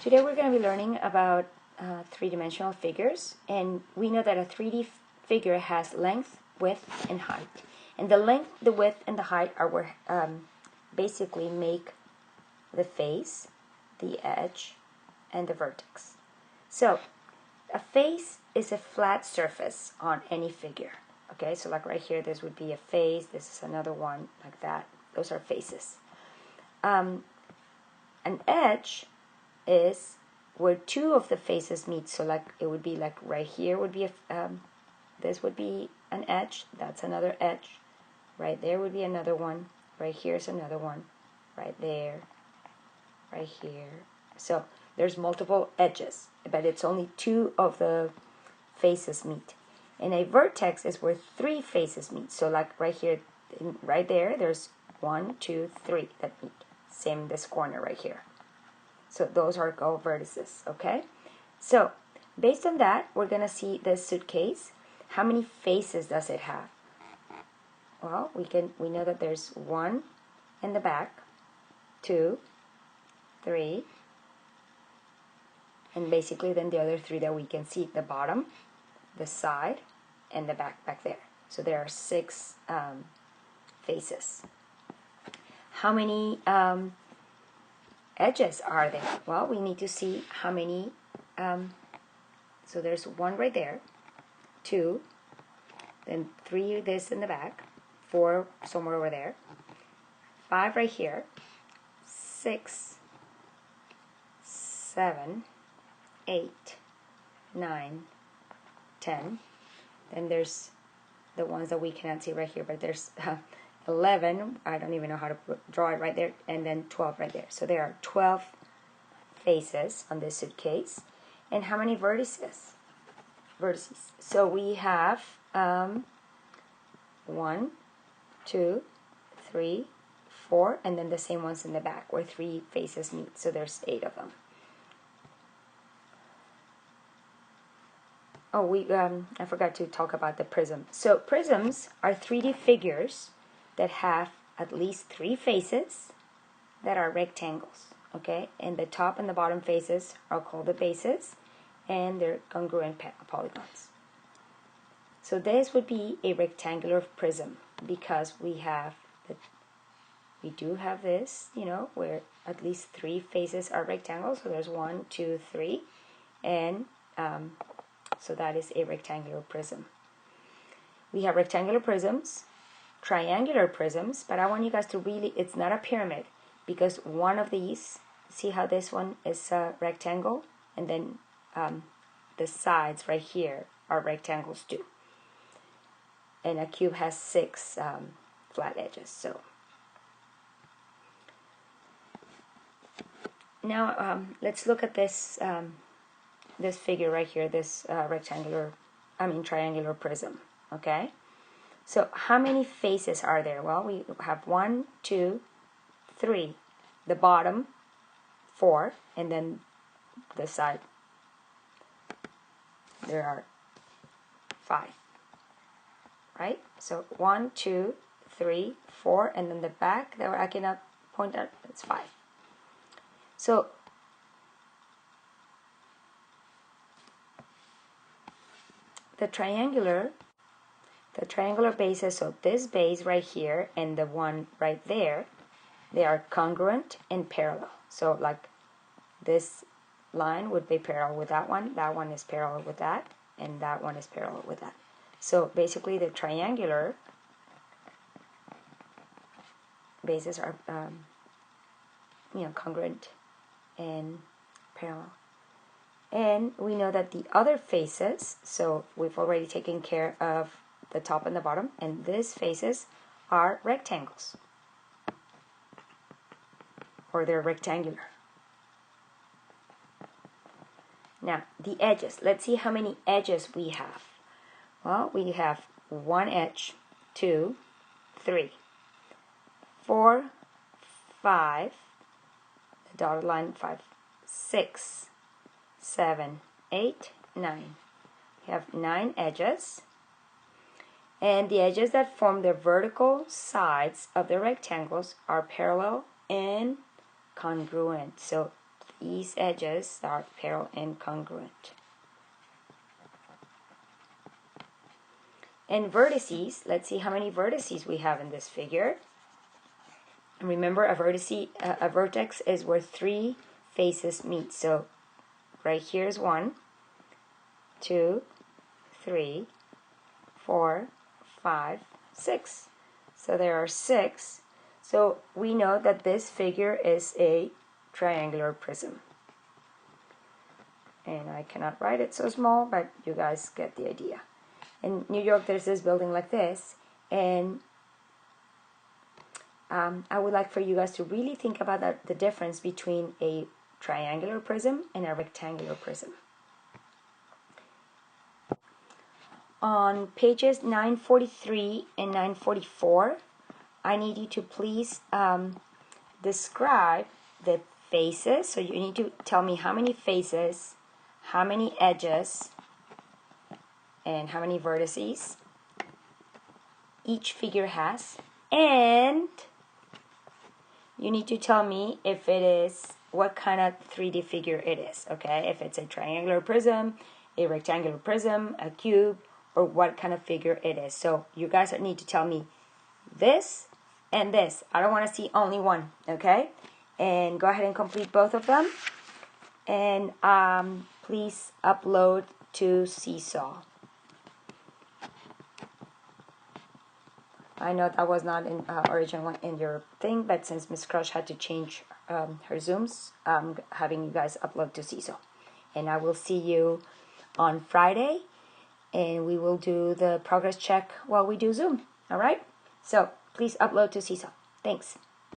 Today we're going to be learning about three-dimensional figures, and we know that a 3D figure has length, width, and height. And the length, the width, and the height are where basically make the face, the edge, and the vertex. So a face is a flat surface on any figure. Okay, so like right here, this would be a face, this is another one, like that. Those are faces. An edge is where two of the faces meet. So like it would be like right here would be this would be an edge. That's another edge. Right there would be another one. Right here's another one. Right there. Right here. So there's multiple edges, but it's only two of the faces meet. And a vertex is where three faces meet. So like right here, right there, there's 1, 2, 3 that meet. Same in this corner right here. So those are called vertices, okay? So based on that, we're going to see this suitcase. How many faces does it have? Well, we know that there's 1 in the back, 2, 3, and basically then the other 3 that we can see at the bottom, the side, and the back there. So there are 6 faces. How many edges are there? Well, we need to see how many. So there's 1 right there, 2, then 3 this in the back, 4 somewhere over there, 5 right here, 6, 7, 8, 9, 10. Then there's the ones that we cannot see right here, but there's 11, I don't even know how to draw it right there, and then 12 right there. So there are 12 faces on this suitcase. And how many vertices? So we have 1, 2, 3, 4, and then the same ones in the back where 3 faces meet. So there's 8 of them. Oh, I forgot to talk about the prism. So prisms are 3D figures that have at least 3 faces that are rectangles, okay? And the top and the bottom faces are called the bases, and they're congruent polygons. So this would be a rectangular prism because we do have this, you know, where at least 3 faces are rectangles. So there's 1, 2, 3, and so that is a rectangular prism. We have rectangular prisms, triangular prisms, but I want you guys to really, it's not a pyramid because one of these, see how this one is a rectangle, and then the sides right here are rectangles too. And a cube has 6 flat edges. So now let's look at this this figure right here, this triangular prism, okay? So how many faces are there? Well, we have 1, 2, 3, the bottom 4, and then the side there are 5, right? So 1, 2, 3, 4, and then the back that I cannot point out, it's 5. So the triangular bases, so this base right here and the one right there, they are congruent and parallel. So like this line would be parallel with that one is parallel with that, and that one is parallel with that. So basically the triangular bases are congruent and parallel. And we know that the other faces, so we've already taken care of the top and the bottom, and these faces are rectangles, or they're rectangular. Now, the edges. Let's see how many edges we have. Well, we have 1 edge, 2, 3, 4, 5, the dotted line 5, 6, 7, 8, 9. We have 9 edges, and the edges that form the vertical sides of the rectangles are parallel and congruent. So these edges are parallel and congruent. And vertices, let's see how many vertices we have in this figure. Remember, a vertex is where three faces meet. So right here is 1, 2, 3, 4, 5, 6. So there are 6. So we know that this figure is a triangular prism. And I cannot write it so small, but you guys get the idea. In New York, there's this building like this, and I would like for you guys to really think about the difference between a triangular prism and a rectangular prism. On pages 943 and 944, I need you to please describe the faces. So you need to tell me how many faces, how many edges, and how many vertices each figure has. And you need to tell me if it is, what kind of 3D figure it is, okay? If it's a triangular prism, a rectangular prism, a cube, or what kind of figure it is. So you guys need to tell me this and this. I don't want to see only one, okay? And go ahead and complete both of them. And please upload to Seesaw. I know that was not in original in your thing, but since Miss Crush had to change her Zooms, I'm having you guys upload to Seesaw. And I will see you on Friday, and we will do the progress check while we do Zoom. All right? So please upload to Seesaw. Thanks.